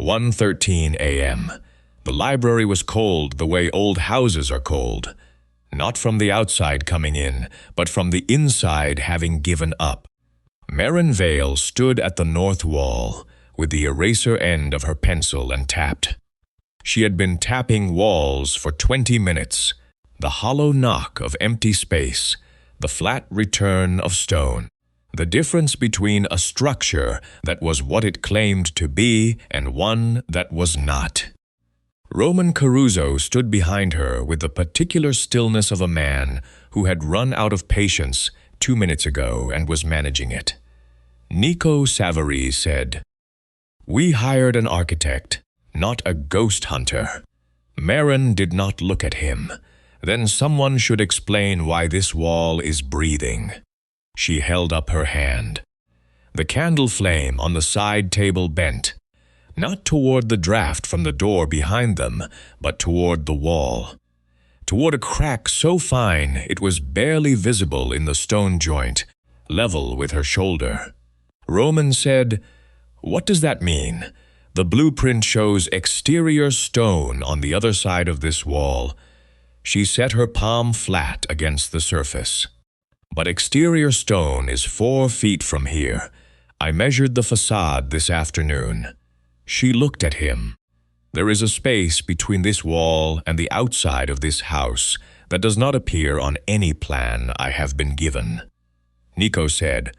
1:13 a.m. The library was cold the way old houses are cold. Not from the outside coming in, but from the inside having given up. Marin Vale stood at the north wall, with the eraser end of her pencil and tapped. She had been tapping walls for 20 minutes. The hollow knock of empty space, the flat return of stone. The difference between a structure that was what it claimed to be and one that was not. Roman Caruso stood behind her with the particular stillness of a man who had run out of patience 2 minutes ago and was managing it. Nico Savary said, "We hired an architect, not a ghost hunter." Marin did not look at him. Then someone should explain why this wall is breathing. She held up her hand. The candle flame on the side table bent, not toward the draft from the door behind them, but toward the wall. Toward a crack so fine it was barely visible in the stone joint, level with her shoulder. Roman said, "What does that mean? The blueprint shows exterior stone on the other side of this wall." She set her palm flat against the surface. "But exterior stone is 4 feet from here. I measured the facade this afternoon." She looked at him. "There is a space between this wall and the outside of this house that does not appear on any plan I have been given." Nico said,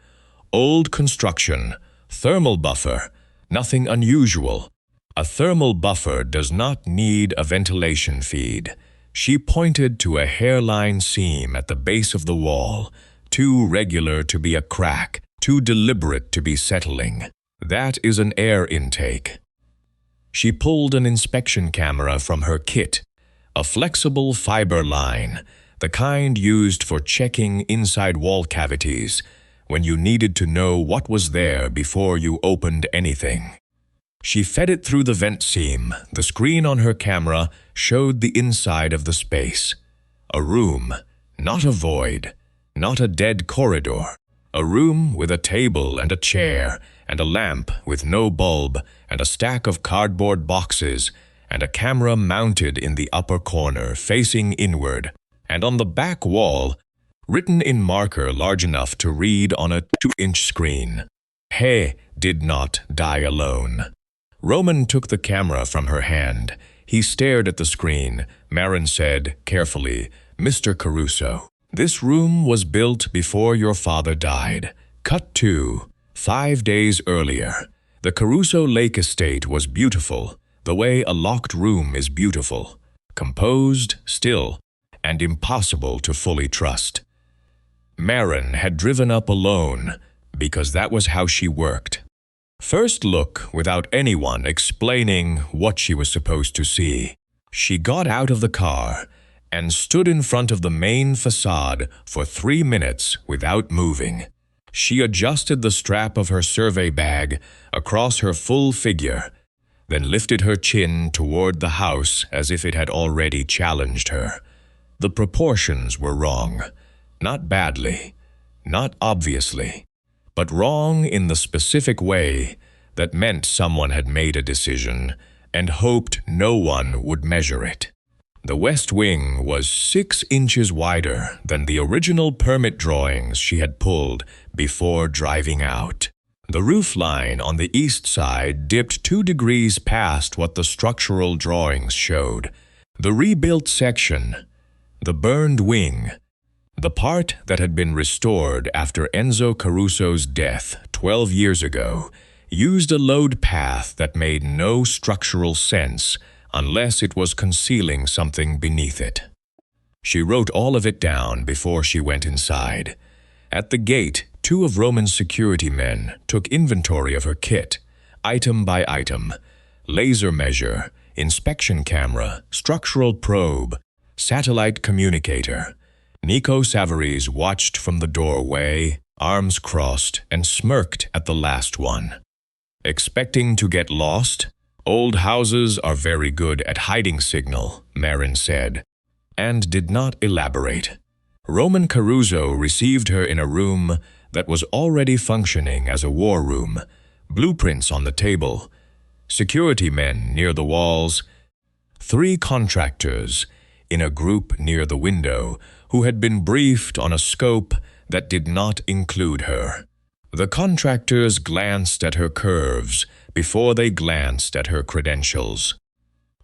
"Old construction, thermal buffer, nothing unusual. A thermal buffer does not need a ventilation feed." She pointed to a hairline seam at the base of the wall, too regular to be a crack, too deliberate to be settling. "That is an air intake." She pulled an inspection camera from her kit, a flexible fiber line, the kind used for checking inside wall cavities when you needed to know what was there before you opened anything. She fed it through the vent seam. The screen on her camera showed the inside of the space. A room, not a void, not a dead corridor. A room with a table and a chair, and a lamp with no bulb, and a stack of cardboard boxes, and a camera mounted in the upper corner, facing inward, and on the back wall, written in marker large enough to read on a 2-inch screen, "He did not die alone." Roman took the camera from her hand. He stared at the screen. Marin said, carefully, "Mr. Caruso, this room was built before your father died. Cut to 5 days earlier. The Caruso Lake estate was beautiful, the way a locked room is beautiful, composed, still, and impossible to fully trust. Marin had driven up alone, because that was how she worked. First look without anyone explaining what she was supposed to see. She got out of the car and stood in front of the main facade for 3 minutes without moving. She adjusted the strap of her survey bag across her full figure, then lifted her chin toward the house as if it had already challenged her. The proportions were wrong. Not badly, not obviously, but wrong in the specific way that meant someone had made a decision and hoped no one would measure it. The west wing was 6 inches wider than the original permit drawings she had pulled before driving out. The roof line on the east side dipped 2 degrees past what the structural drawings showed. The rebuilt section, the burned wing, the part that had been restored after Enzo Caruso's death 12 years ago, used a load path that made no structural sense unless it was concealing something beneath it. She wrote all of it down before she went inside. At the gate, 2 of Roman's security men took inventory of her kit, item by item: laser measure, inspection camera, structural probe, satellite communicator. Nico Savaries watched from the doorway, arms crossed, and smirked at the last one. "Expecting to get lost? Old houses are very good at hiding signal," Marin said, and did not elaborate. Roman Caruso received her in a room that was already functioning as a war room, blueprints on the table. security men near the walls, 3 contractors in a group near the window who had been briefed on a scope that did not include her. The contractors glanced at her curves before they glanced at her credentials.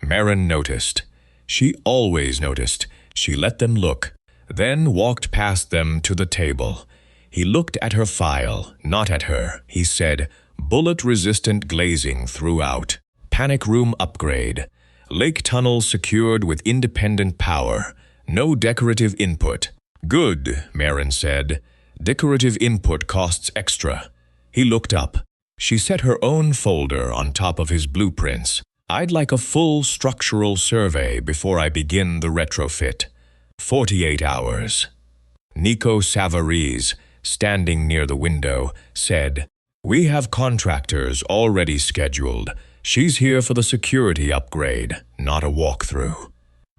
Marin noticed. She always noticed. She let them look, then walked past them to the table. He looked at her file, not at her. He said, bullet-resistant glazing throughout. Panic room upgrade. Lake tunnel secured with independent power. No decorative input. Good, Marin said. Decorative input costs extra. He looked up. She set her own folder on top of his blueprints. I'd like a full structural survey before I begin the retrofit. 48 hours. Nico Savarese, standing near the window, said, we have contractors already scheduled. She's here for the security upgrade, not a walkthrough.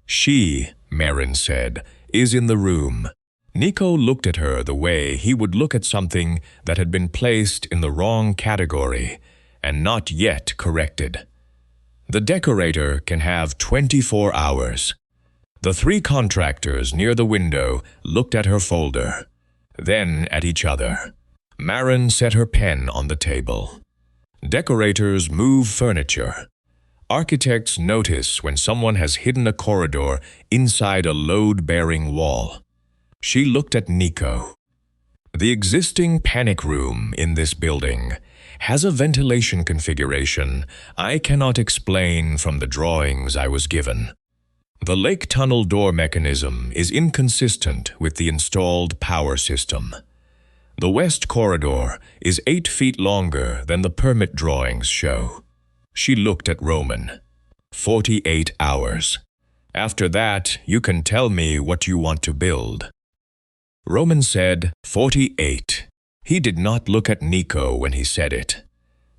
She, Marin said, is in the room. Nico looked at her the way he would look at something that had been placed in the wrong category and not yet corrected. The decorator can have 24 hours. The 3 contractors near the window looked at her folder, then at each other. Marin set her pen on the table. Decorators move furniture. Architects notice when someone has hidden a corridor inside a load-bearing wall. She looked at Nico. The existing panic room in this building has a ventilation configuration I cannot explain from the drawings I was given. The lake tunnel door mechanism is inconsistent with the installed power system. The west corridor is 8 feet longer than the permit drawings show. She looked at Roman. 48 hours. After that, you can tell me what you want to build. Roman said 48. He did not look at Nico when he said it.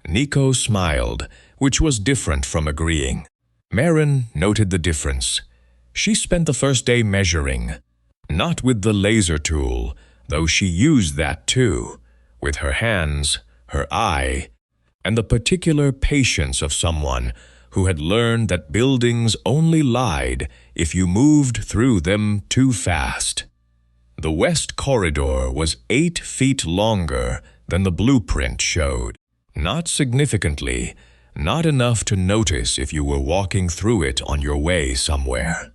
Nico smiled, which was different from agreeing. Marin noted the difference. She spent the first day measuring, not with the laser tool, though she used that too, with her hands, her eye, and the particular patience of someone who had learned that buildings only lied if you moved through them too fast. The west corridor was 8 feet longer than the blueprint showed. Not significantly, not enough to notice if you were walking through it on your way somewhere.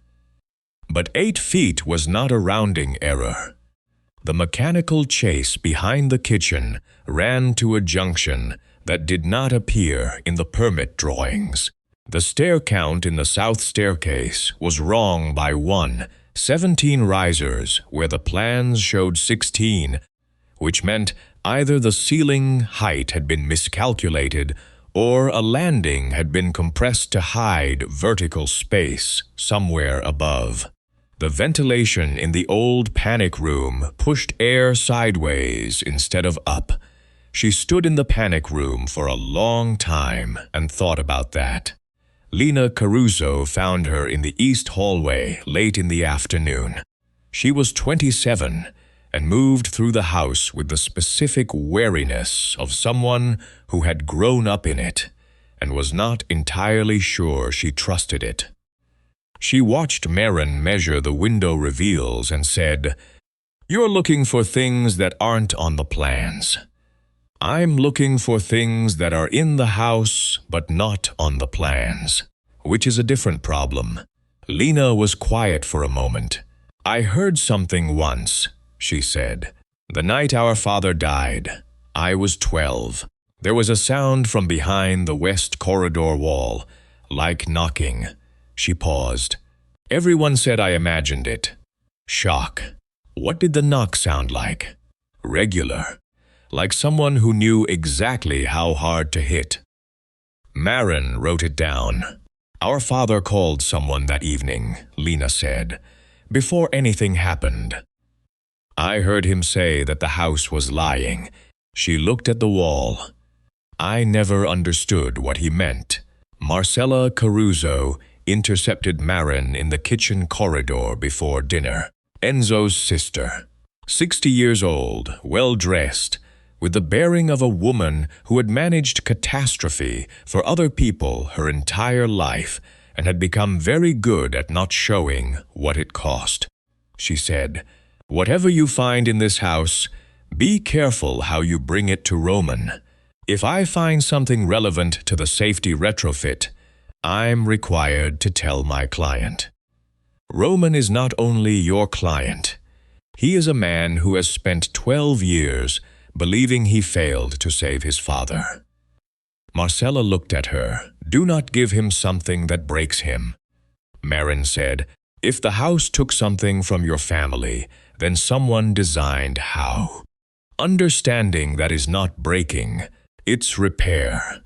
But 8 feet was not a rounding error. The mechanical chase behind the kitchen ran to a junction that did not appear in the permit drawings. The stair count in the south staircase was wrong by 1, 17 risers where the plans showed 16, which meant either the ceiling height had been miscalculated or a landing had been compressed to hide vertical space somewhere above. The ventilation in the old panic room pushed air sideways instead of up. She stood in the panic room for a long time and thought about that. Lena Caruso found her in the east hallway late in the afternoon. She was 27 and moved through the house with the specific wariness of someone who had grown up in it and was not entirely sure she trusted it. She watched Marin measure the window reveals and said, "You're looking for things that aren't on the plans. I'm looking for things that are in the house but not on the plans, which is a different problem." Lena was quiet for a moment. "I heard something once," she said. "The night our father died. I was 12. There was a sound from behind the west corridor wall, like knocking." She paused. "Everyone said I imagined it." Shock. What did the knock sound like? Regular. Like someone who knew exactly how hard to hit. Marin wrote it down. "Our father called someone that evening," Lena said, "before anything happened. I heard him say that the house was lying." She looked at the wall. I never understood what he meant. Marcella Caruso intercepted Marin in the kitchen corridor before dinner. Enzo's sister. 60 years old, well-dressed, with the bearing of a woman who had managed catastrophe for other people her entire life and had become very good at not showing what it cost. She said, "Whatever you find in this house, be careful how you bring it to Roman. If I find something relevant to the safety retrofit, I'm required to tell my client." Roman is not only your client. He is a man who has spent 12 years believing he failed to save his father. Marcella looked at her. "Do not give him something that breaks him." Marin said, "If the house took something from your family, then someone designed how. Understanding that is not breaking, it's repair."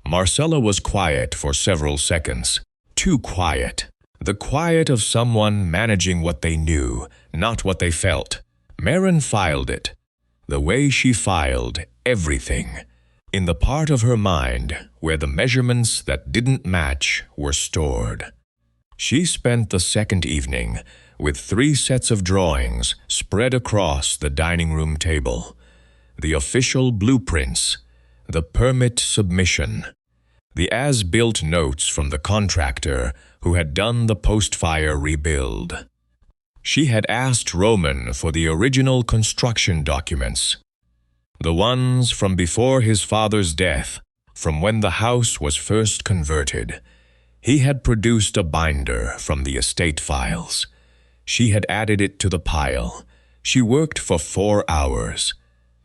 Marcella was quiet for several seconds. Too quiet. The quiet of someone managing what they knew, not what they felt. Marin filed it. The way she filed everything. In the part of her mind where the measurements that didn't match were stored. She spent the second evening with 3 sets of drawings spread across the dining room table. The official blueprints, the permit submission, the as-built notes from the contractor who had done the post-fire rebuild. She had asked Roman for the original construction documents, the ones from before his father's death, from when the house was first converted. He had produced a binder from the estate files. She had added it to the pile. She worked for 4 hours.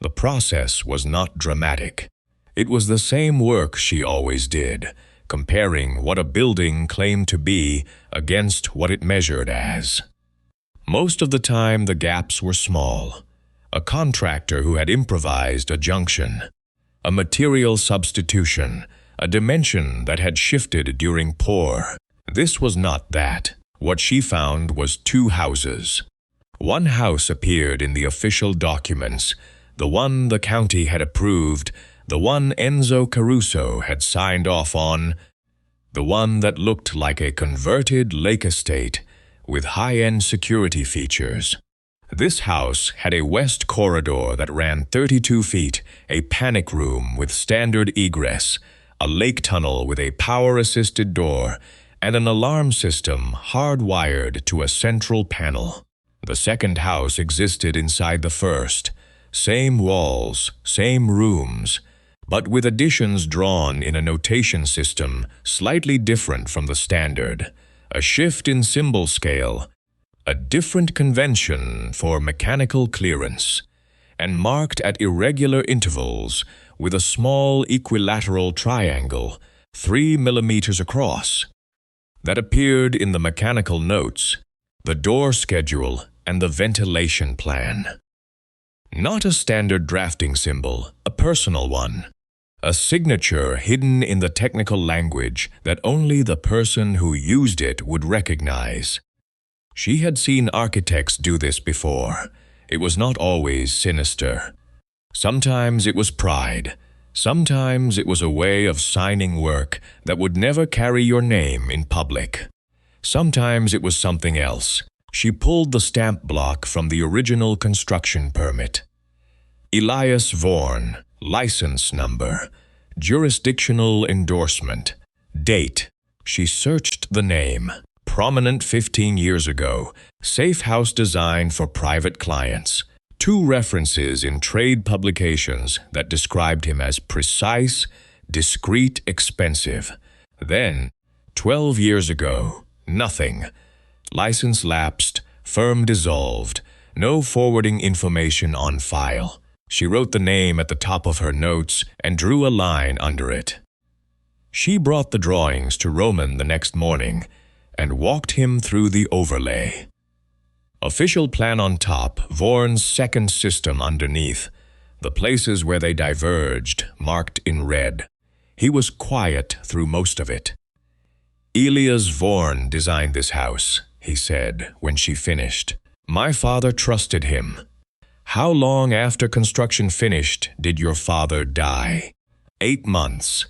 The process was not dramatic. It was the same work she always did, comparing what a building claimed to be against what it measured as. Most of the time the gaps were small. A contractor who had improvised a junction, a material substitution, a dimension that had shifted during pour. This was not that. What she found was 2 houses. One house appeared in the official documents, the one the county had approved, the one Enzo Caruso had signed off on, the one that looked like a converted lake estate with high-end security features. This house had a west corridor that ran 32 feet, a panic room with standard egress, a lake tunnel with a power-assisted door, and an alarm system hardwired to a central panel. The second house existed inside the first. Same walls, same rooms, but with additions drawn in a notation system slightly different from the standard. A shift in symbol scale, a different convention for mechanical clearance, and marked at irregular intervals with a small equilateral triangle 3 millimeters across that appeared in the mechanical notes, the door schedule, and the ventilation plan. Not a standard drafting symbol, a personal one. A signature hidden in the technical language that only the person who used it would recognize. She had seen architects do this before. It was not always sinister. Sometimes it was pride. Sometimes it was a way of signing work that would never carry your name in public. Sometimes it was something else. She pulled the stamp block from the original construction permit. Elias Vorn, license number, jurisdictional endorsement, date. She searched the name. Prominent 15 years ago, safe house design for private clients. 2 references in trade publications that described him as precise, discreet, expensive. Then, 12 years ago, nothing. License lapsed, firm dissolved, no forwarding information on file. She wrote the name at the top of her notes and drew a line under it. She brought the drawings to Roman the next morning and walked him through the overlay. Official plan on top, Vorn's second system underneath, the places where they diverged marked in red. He was quiet through most of it. "Elias Vorn designed this house," he said when she finished. "My father trusted him." "How long after construction finished did your father die?" 8 months.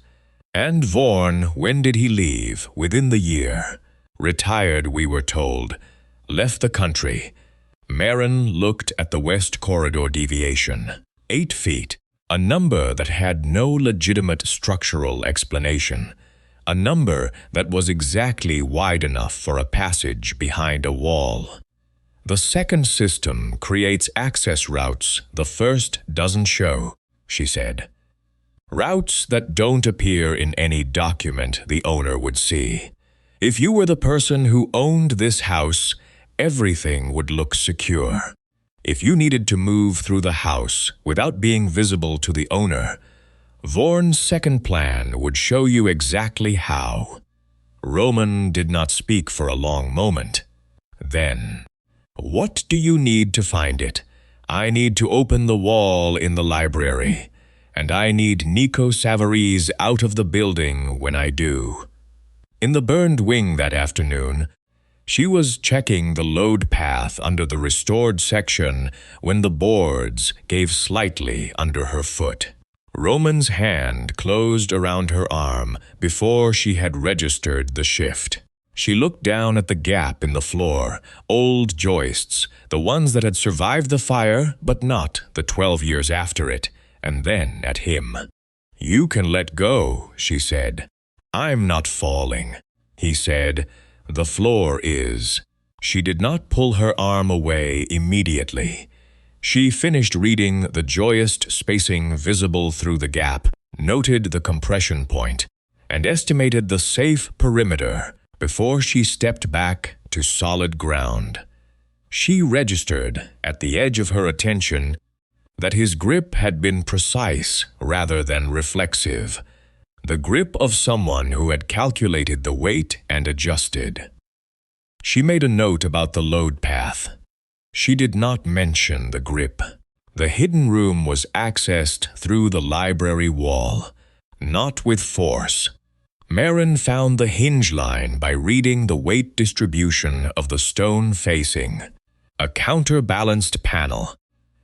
"And Vorn, when did he leave? Within the year." "Retired, we were told. Left the country." Marin looked at the west corridor deviation. 8 feet. A number that had no legitimate structural explanation. A number that was exactly wide enough for a passage behind a wall. The second system creates access routes the first doesn't show, she said. Routes that don't appear in any document the owner would see. If you were the person who owned this house, everything would look secure. If you needed to move through the house without being visible to the owner, Vorn's second plan would show you exactly how. Roman did not speak for a long moment. Then, "What do you need to find it? I need to open the wall in the library, and I need Nico Savarese out of the building when I do." In the burned wing that afternoon, she was checking the load path under the restored section when the boards gave slightly under her foot. Roman's hand closed around her arm before she had registered the shift. She looked down at the gap in the floor, old joists, the ones that had survived the fire but not the 12 years after it, and then at him. "You can let go," she said. "I'm not falling," he said. "The floor is." She did not pull her arm away immediately. She finished reading the joist spacing visible through the gap, noted the compression point, and estimated the safe perimeter before she stepped back to solid ground. She registered, at the edge of her attention, that his grip had been precise rather than reflexive. The grip of someone who had calculated the weight and adjusted. She made a note about the load path. She did not mention the grip. The hidden room was accessed through the library wall, not with force. Marin found the hinge line by reading the weight distribution of the stone facing. A counterbalanced panel,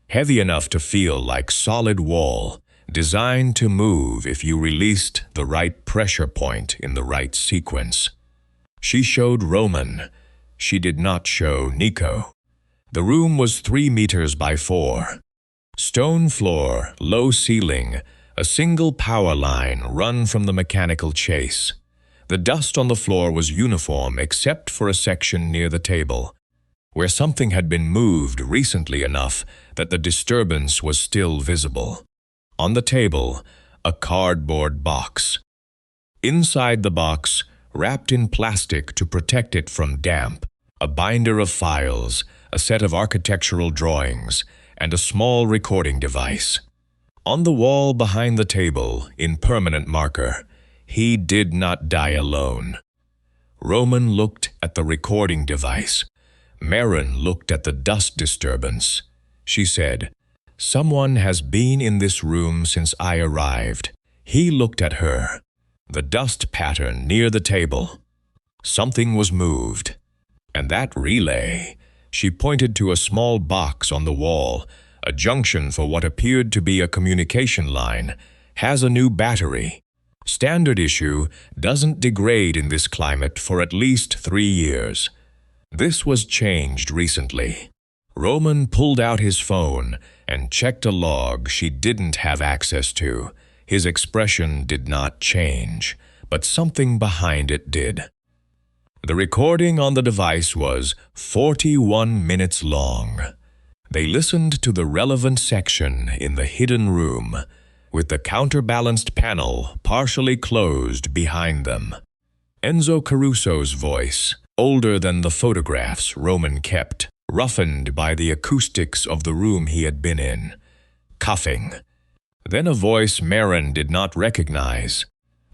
heavy enough to feel like solid wall, designed to move if you released the right pressure point in the right sequence. She showed Roman. She did not show Nico. The room was 3 meters by 4. Stone floor, low ceiling, a single power line run from the mechanical chase. The dust on the floor was uniform except for a section near the table, where something had been moved recently enough that the disturbance was still visible. On the table, a cardboard box. Inside the box, wrapped in plastic to protect it from damp, a binder of files, a set of architectural drawings, and a small recording device. On the wall behind the table, in permanent marker, "He did not die alone." Roman looked at the recording device. Marin looked at the dust disturbance. She said, "Someone has been in this room since I arrived." He looked at her. The dust pattern near the table. Something was moved. And that relay, she pointed to a small box on the wall, a junction for what appeared to be a communication line, has a new battery. Standard issue doesn't degrade in this climate for at least 3 years. This was changed recently. Roman pulled out his phone and checked a log she didn't have access to. His expression did not change, but something behind it did. The recording on the device was 41 minutes long. They listened to the relevant section in the hidden room, with the counterbalanced panel partially closed behind them. Enzo Caruso's voice, older than the photographs Roman kept, roughened by the acoustics of the room he had been in, coughing. Then a voice Marin did not recognize.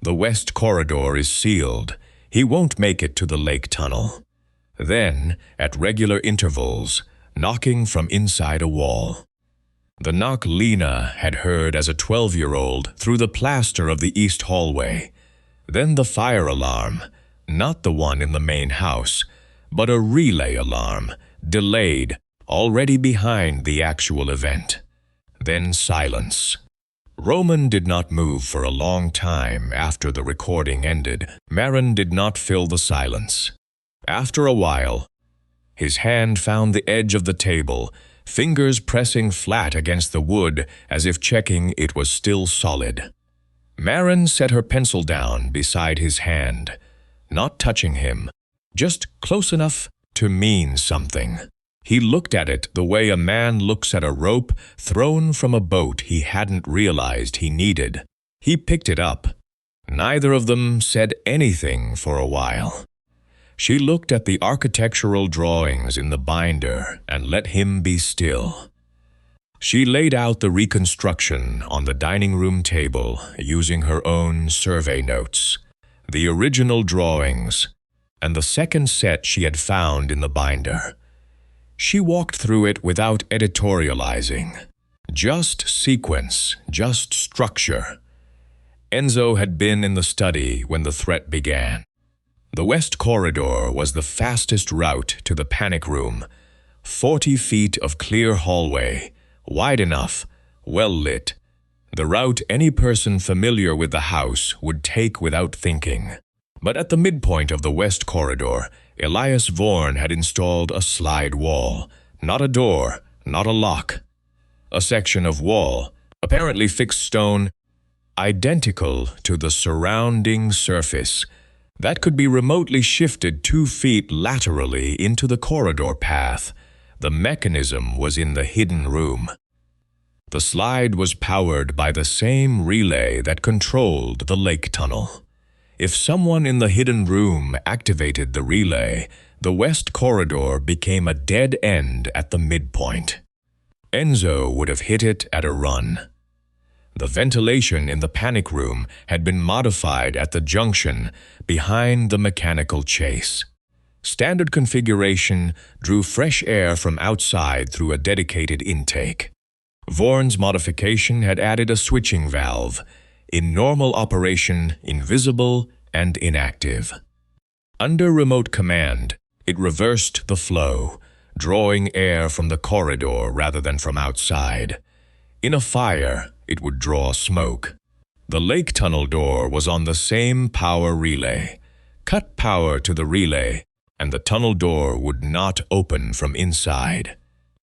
"The west corridor is sealed. He won't make it to the lake tunnel." Then, at regular intervals, knocking from inside a wall. The knock Lena had heard as a 12-year-old through the plaster of the east hallway. Then the fire alarm, not the one in the main house, but a relay alarm, delayed, already behind the actual event. Then silence. Roman did not move for a long time after the recording ended. Marin did not fill the silence. After a while, his hand found the edge of the table, fingers pressing flat against the wood as if checking it was still solid. Maren set her pencil down beside his hand, not touching him, just close enough to mean something. He looked at it the way a man looks at a rope thrown from a boat he hadn't realized he needed. He picked it up. Neither of them said anything for a while. She looked at the architectural drawings in the binder and let him be still. She laid out the reconstruction on the dining room table using her own survey notes, the original drawings, and the second set she had found in the binder. She walked through it without editorializing. Just sequence, just structure. Enzo had been in the study when the threat began. The west corridor was the fastest route to the panic room. 40 feet of clear hallway, wide enough, well lit. The route any person familiar with the house would take without thinking. But at the midpoint of the west corridor, Elias Vorn had installed a slide wall. Not a door, not a lock. A section of wall, apparently fixed stone, identical to the surrounding surface, that could be remotely shifted 2 feet laterally into the corridor path. The mechanism was in the hidden room. The slide was powered by the same relay that controlled the lake tunnel. If someone in the hidden room activated the relay, the west corridor became a dead end at the midpoint. Enzo would have hit it at a run. The ventilation in the panic room had been modified at the junction behind the mechanical chase. Standard configuration drew fresh air from outside through a dedicated intake. Vorn's modification had added a switching valve, in normal operation, invisible and inactive. Under remote command, it reversed the flow, drawing air from the corridor rather than from outside. In a fire, it would draw smoke. The lake tunnel door was on the same power relay. Cut power to the relay, and the tunnel door would not open from inside.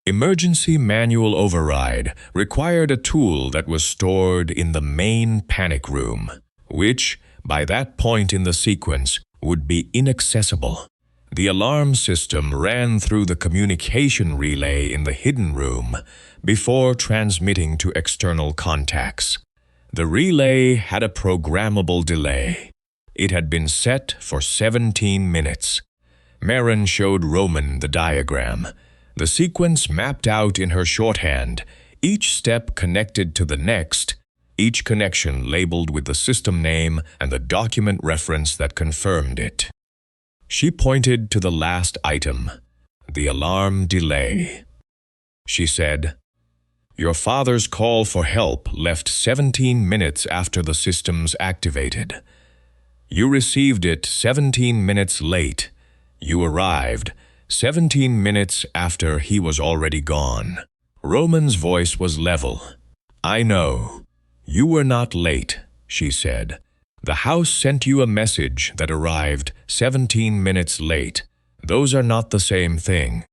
Emergency manual override required a tool that was stored in the main panic room, which, by that point in the sequence, would be inaccessible. The alarm system ran through the communication relay in the hidden room before transmitting to external contacts. The relay had a programmable delay. It had been set for 17 minutes. Maren showed Roman the diagram. The sequence mapped out in her shorthand, each step connected to the next, each connection labeled with the system name and the document reference that confirmed it. She pointed to the last item, the alarm delay. She said, "Your father's call for help left 17 minutes after the systems activated. You received it 17 minutes late. You arrived 17 minutes after he was already gone." Roman's voice was level. "I know. You were not late," she said. "The house sent you a message that arrived 17 minutes late. Those are not the same thing."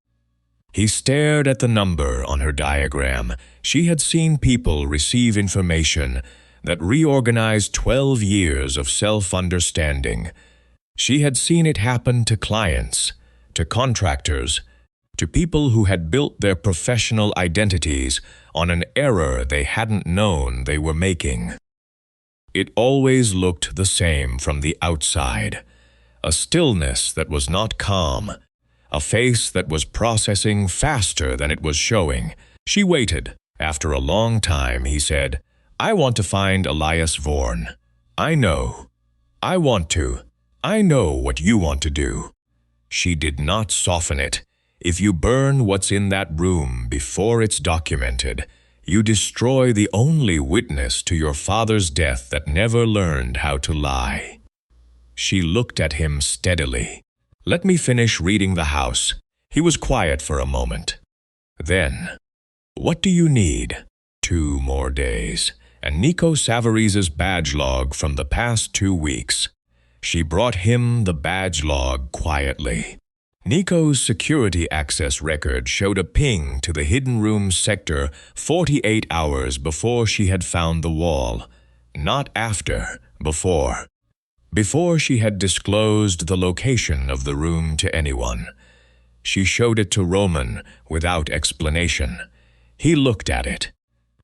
He stared at the number on her diagram. She had seen people receive information that reorganized 12 years of self-understanding. She had seen it happen to clients, to contractors, to people who had built their professional identities on an error they hadn't known they were making. It always looked the same from the outside, a stillness that was not calm, a face that was processing faster than it was showing. She waited. After a long time, he said, "I want to find Elias Vorn. I know. I want to. I know what you want to do." She did not soften it. If you burn what's in that room before it's documented, you destroy the only witness to your father's death that never learned how to lie. She looked at him steadily. "Let me finish reading the house." He was quiet for a moment. Then, "What do you need?" 2 more days, and Nico Savariz's badge log from the past 2 weeks. She brought him the badge log quietly. Nico's security access record showed a ping to the hidden room's sector 48 hours before she had found the wall. Not after, before. Before she had disclosed the location of the room to anyone. She showed it to Roman without explanation. He looked at it.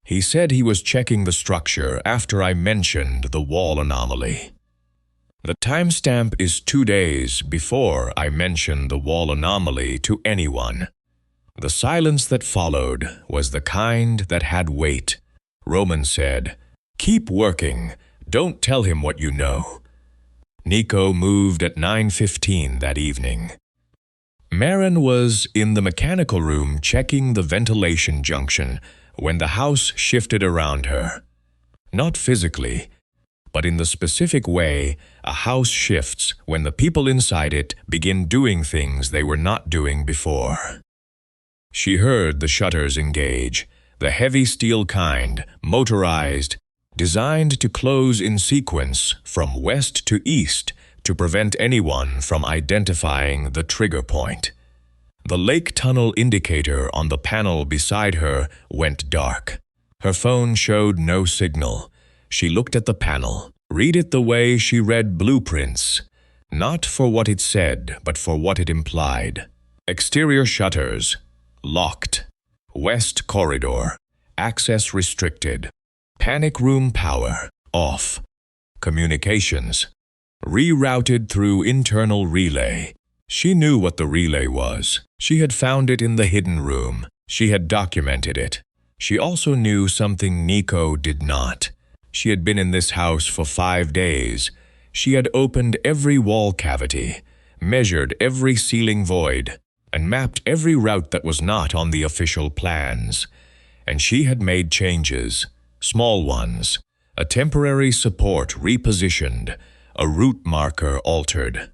He said he was checking the structure after I mentioned the wall anomaly. The timestamp is 2 days before I mentioned the wall anomaly to anyone. The silence that followed was the kind that had weight. Roman said, "Keep working. Don't tell him what you know." Nico moved at 9:15 that evening. Marin was in the mechanical room checking the ventilation junction when the house shifted around her. Not physically, but in the specific way a house shifts when the people inside it begin doing things they were not doing before. She heard the shutters engage, the heavy steel kind, motorized, designed to close in sequence from west to east to prevent anyone from identifying the trigger point. The lake tunnel indicator on the panel beside her went dark. Her phone showed no signal. She looked at the panel. Read it the way she read blueprints. Not for what it said, but for what it implied. Exterior shutters. Locked. West corridor. Access restricted. Panic room power. Off. Communications. Rerouted through internal relay. She knew what the relay was. She had found it in the hidden room. She had documented it. She also knew something Nico did not. She had been in this house for 5 days. She had opened every wall cavity, measured every ceiling void, and mapped every route that was not on the official plans. And she had made changes, small ones, a temporary support repositioned, a route marker altered,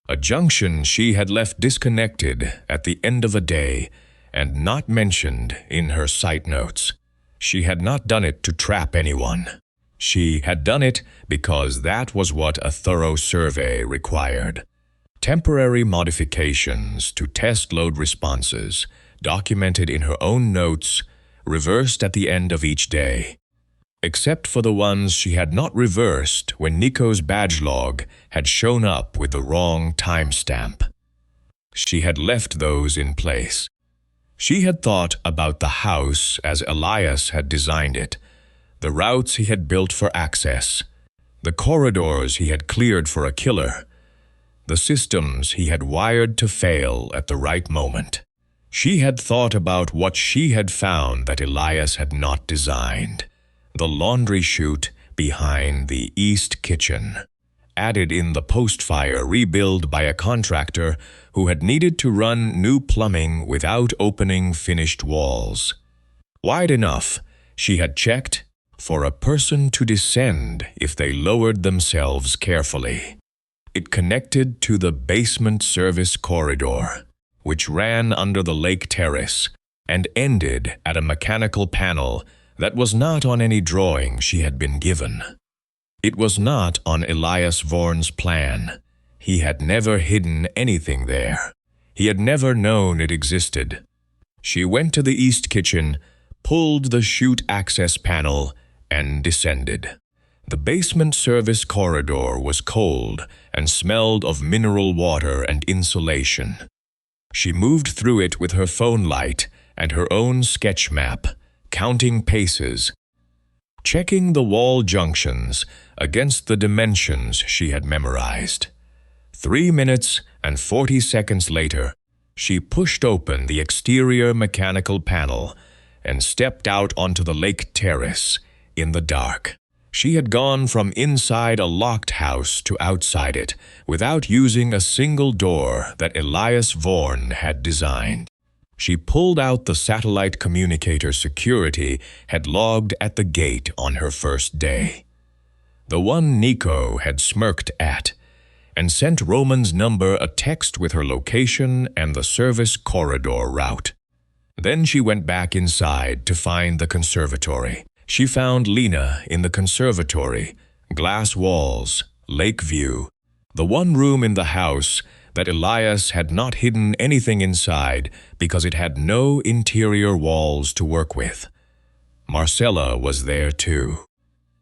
a junction she had left disconnected at the end of a day and not mentioned in her site notes. She had not done it to trap anyone. She had done it because that was what a thorough survey required. Temporary modifications to test load responses, documented in her own notes, reversed at the end of each day. Except for the ones she had not reversed when Nico's badge log had shown up with the wrong timestamp. She had left those in place. She had thought about the house as Elias had designed it, the routes he had built for access, the corridors he had cleared for a killer, the systems he had wired to fail at the right moment. She had thought about what she had found that Elias had not designed. The laundry chute behind the east kitchen, added in the post-fire rebuild by a contractor who had needed to run new plumbing without opening finished walls. Wide enough, she had checked, for a person to descend if they lowered themselves carefully. It connected to the basement service corridor, which ran under the lake terrace and ended at a mechanical panel that was not on any drawing she had been given. It was not on Elias Vorn's plan. He had never hidden anything there. He had never known it existed. She went to the east kitchen, pulled the chute access panel, and descended. The basement service corridor was cold and smelled of mineral water and insulation. She moved through it with her phone light and her own sketch map, counting paces, checking the wall junctions against the dimensions she had memorized. 3 minutes and 40 seconds later, she pushed open the exterior mechanical panel and stepped out onto the lake terrace in the dark. She had gone from inside a locked house to outside it without using a single door that Elias Vorn had designed. She pulled out the satellite communicator security had logged at the gate on her first day, the one Nico had smirked at, and sent Roman's number a text with her location and the service corridor route. Then she went back inside to find the conservatory. She found Lena in the conservatory, glass walls, lake view, the one room in the house that Elias had not hidden anything inside because it had no interior walls to work with. Marcella was there too.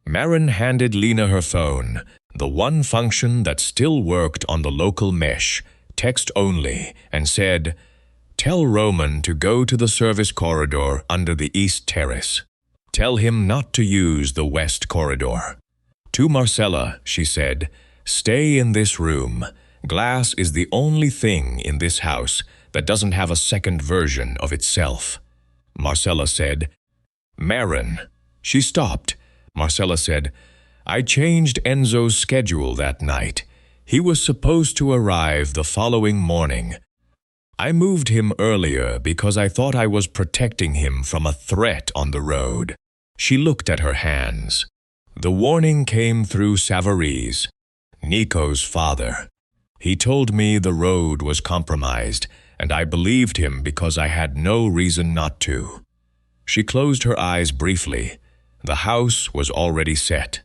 Maren handed Lena her phone, the one function that still worked on the local mesh, text only, and said, "Tell Roman to go to the service corridor under the east terrace. Tell him not to use the west corridor." To Marcella, she said, "Stay in this room. Glass is the only thing in this house that doesn't have a second version of itself." Marcella said, "Maren." She stopped. Marcella said, "I changed Enzo's schedule that night. He was supposed to arrive the following morning. I moved him earlier because I thought I was protecting him from a threat on the road." She looked at her hands. The warning came through Savarese, Nico's father. He told me the road was compromised, and I believed him because I had no reason not to. She closed her eyes briefly. The house was already set.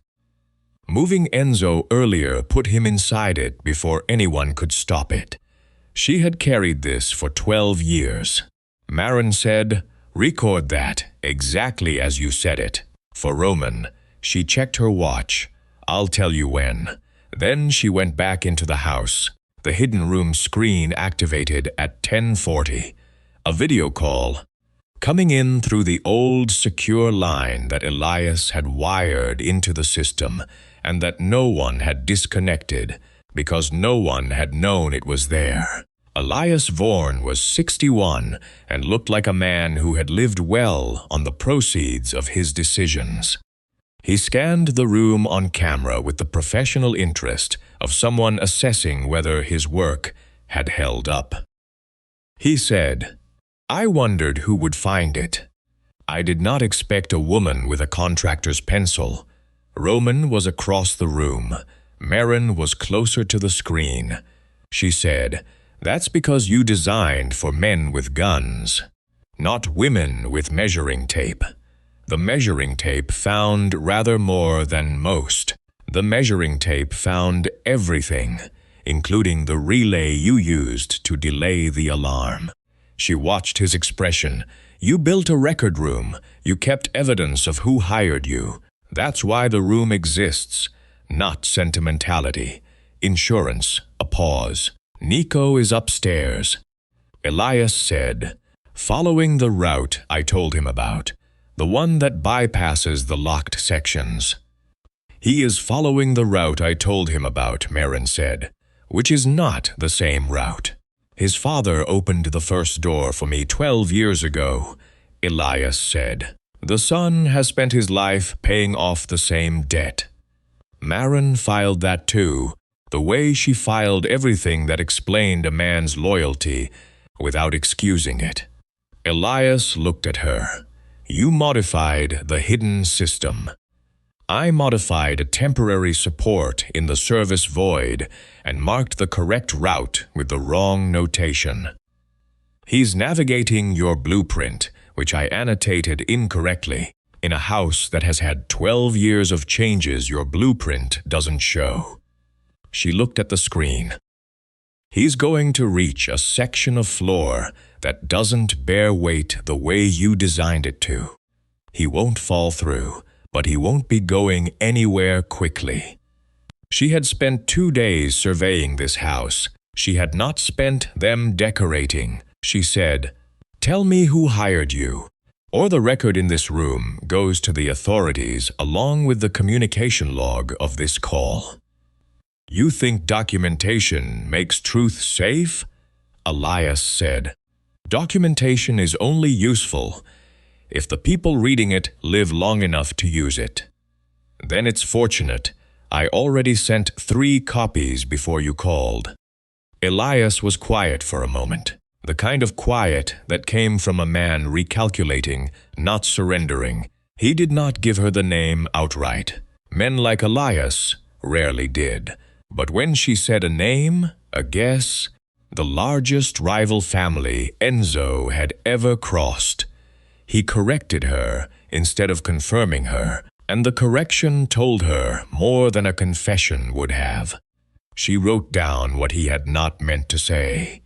Moving Enzo earlier put him inside it before anyone could stop it. She had carried this for 12 years. Maren said, "Record that, exactly as you said it." For Roman, she checked her watch. "I'll tell you when." Then she went back into the house. The hidden room screen activated at 10:40. A video call. Coming in through the old secure line that Elias had wired into the system and that no one had disconnected because no one had known it was there. Elias Vorn was 61 and looked like a man who had lived well on the proceeds of his decisions. He scanned the room on camera with the professional interest of someone assessing whether his work had held up. He said, "I wondered who would find it. I did not expect a woman with a contractor's pencil." Roman was across the room. Maren was closer to the screen. She said, "That's because you designed for men with guns, not women with measuring tape." The measuring tape found rather more than most. The measuring tape found everything, including the relay you used to delay the alarm. She watched his expression. "You built a record room. You kept evidence of who hired you. That's why the room exists, not sentimentality." Insurance, a pause. "Nico is upstairs." Elias said, "Following the route I told him about, the one that bypasses the locked sections." "He is following the route I told him about," Maren said, "which is not the same route. His father opened the first door for me 12 years ago," Elias said. "The son has spent his life paying off the same debt." Maren filed that too, the way she filed everything that explained a man's loyalty without excusing it. Elias looked at her. "You modified the hidden system. I modified a temporary support in the service void and marked the correct route with the wrong notation. He's navigating your blueprint, which I annotated incorrectly. In a house that has had 12 years of changes, your blueprint doesn't show." She looked at the screen. "He's going to reach a section of floor that doesn't bear weight the way you designed it to. He won't fall through, but he won't be going anywhere quickly." She had spent 2 days surveying this house. She had not spent them decorating. She said, "Tell me who hired you, or the record in this room goes to the authorities along with the communication log of this call." "You think documentation makes truth safe?" Elias said. "Documentation is only useful if the people reading it live long enough to use it. Then it's fortunate. I already sent 3 copies before you called." Elias was quiet for a moment, the kind of quiet that came from a man recalculating, not surrendering. He did not give her the name outright. Men like Elias rarely did. But when she said a name, a guess, the largest rival family Enzo had ever crossed, he corrected her instead of confirming her, and the correction told her more than a confession would have. She wrote down what he had not meant to say.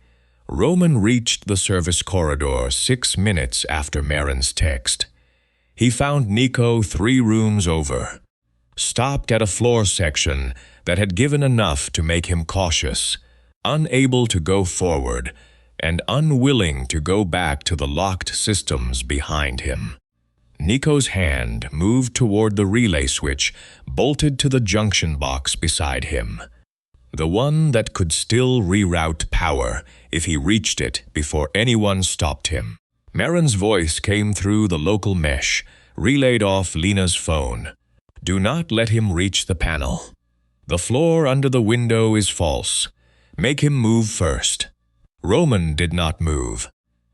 Roman reached the service corridor 6 minutes after Marin's text. He found Nico 3 rooms over, stopped at a floor section that had given enough to make him cautious, unable to go forward, and unwilling to go back to the locked systems behind him. Nico's hand moved toward the relay switch bolted to the junction box beside him, the one that could still reroute power if he reached it before anyone stopped him. Marin's voice came through the local mesh, relayed off Lena's phone. Do not let him reach the panel. The floor under the window is false. Make him move first. Roman did not move.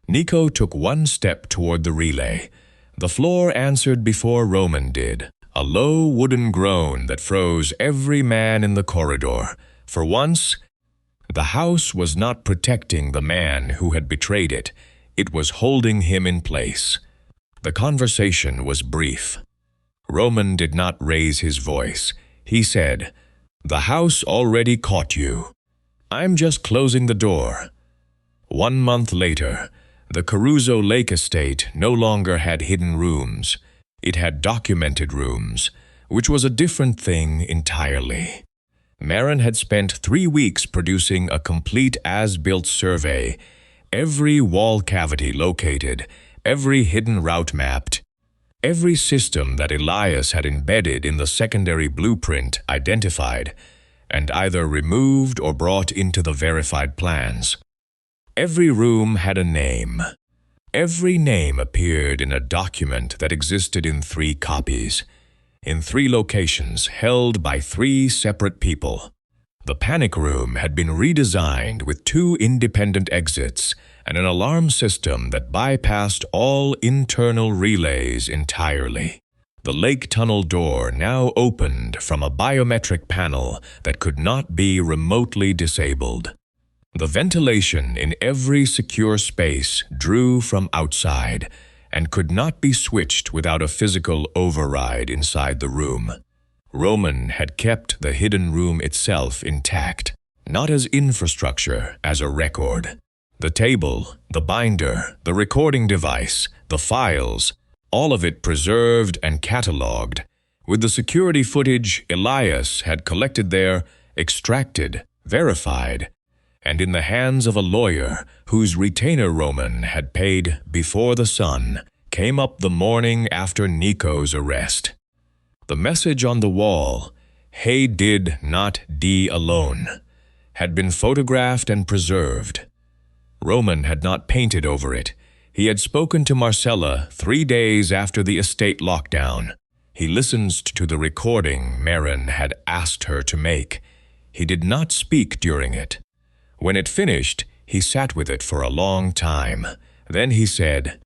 Nico took 1 step toward the relay. The floor answered before Roman did, a low wooden groan that froze every man in the corridor. For once, the house was not protecting the man who had betrayed it. It was holding him in place. The conversation was brief. Roman did not raise his voice. He said, "The house already caught you. I'm just closing the door." 1 month later, the Caruso Lake estate no longer had hidden rooms. It had documented rooms, which was a different thing entirely. Marin had spent 3 weeks producing a complete as-built survey, every wall cavity located, every hidden route mapped, every system that Elias had embedded in the secondary blueprint identified, and either removed or brought into the verified plans. Every room had a name. Every name appeared in a document that existed in 3 copies, in 3 locations held by 3 separate people. The panic room had been redesigned with 2 independent exits and an alarm system that bypassed all internal relays entirely. The lake tunnel door now opened from a biometric panel that could not be remotely disabled. The ventilation in every secure space drew from outside and could not be switched without a physical override inside the room. Roman had kept the hidden room itself intact, not as infrastructure, as a record. The table, the binder, the recording device, the files, all of it preserved and catalogued, with the security footage Elias had collected there, extracted, verified, and in the hands of a lawyer whose retainer Roman had paid before the sun came up the morning after Nico's arrest. The message on the wall, "Hey did not D alone," had been photographed and preserved. Roman had not painted over it. He had spoken to Marcella 3 days after the estate lockdown. He listened to the recording Marin had asked her to make. He did not speak during it. When it finished, he sat with it for a long time. Then he said,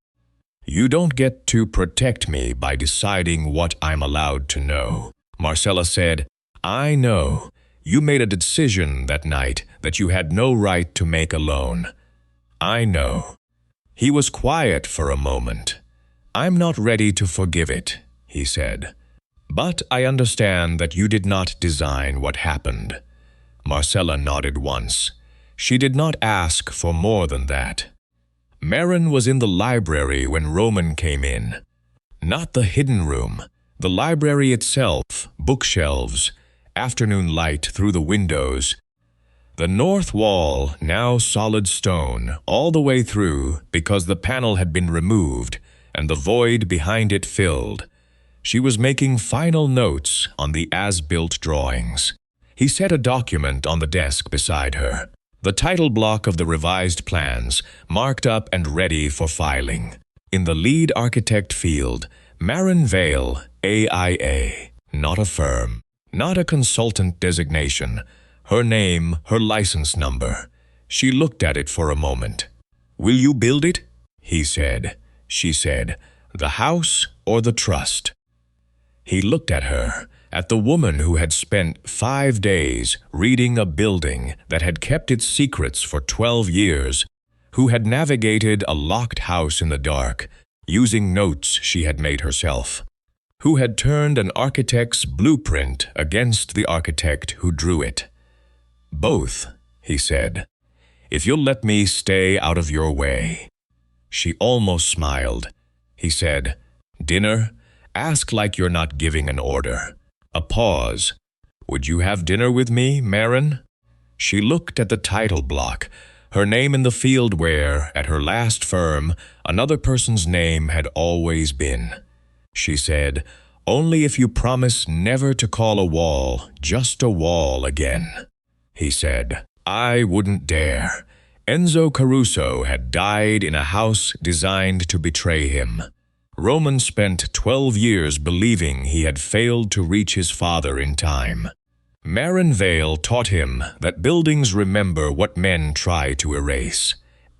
"You don't get to protect me by deciding what I'm allowed to know." Marcella said, "I know. You made a decision that night that you had no right to make alone. I know." He was quiet for a moment. "I'm not ready to forgive it," he said. "But I understand that you did not design what happened." Marcella nodded once. She did not ask for more than that. Marin was in the library when Roman came in. Not the hidden room, the library itself, bookshelves, afternoon light through the windows. The north wall, now solid stone, all the way through because the panel had been removed and the void behind it filled. She was making final notes on the as-built drawings. He set a document on the desk beside her. The title block of the revised plans, marked up and ready for filing. In the lead architect field, Marin Vale, AIA, not a firm, not a consultant designation, her name, her license number. She looked at it for a moment. "Will you build it?" he said. She said, "The house or the trust?" He looked at her, at the woman who had spent 5 days reading a building that had kept its secrets for 12 years, who had navigated a locked house in the dark, using notes she had made herself, who had turned an architect's blueprint against the architect who drew it. Both, he said, if you'll let me stay out of your way. She almost smiled. He said, dinner? Ask like you're not giving an order. A pause. Would you have dinner with me, Marin? She looked at the title block, her name in the field where, at her last firm, another person's name had always been. She said, only if you promise never to call a wall just a wall again. He said, I wouldn't dare. Enzo Caruso had died in a house designed to betray him. Roman spent 12 years believing he had failed to reach his father in time. Marin Vale taught him that buildings remember what men try to erase.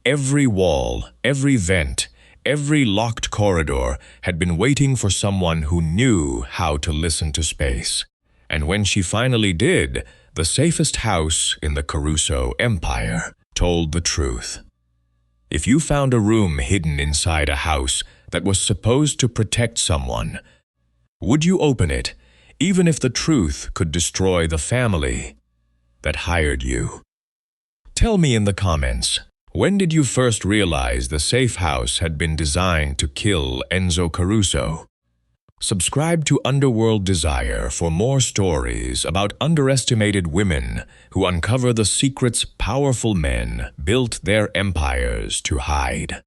Every wall, every vent, every locked corridor had been waiting for someone who knew how to listen to space. And when she finally did, the safest house in the Caruso Empire told the truth. If you found a room hidden inside a house that was supposed to protect someone, would you open it, even if the truth could destroy the family that hired you? Tell me in the comments, when did you first realize the safe house had been designed to kill Enzo Caruso? Subscribe to Underworld Desire for more stories about underestimated women who uncover the secrets powerful men built their empires to hide.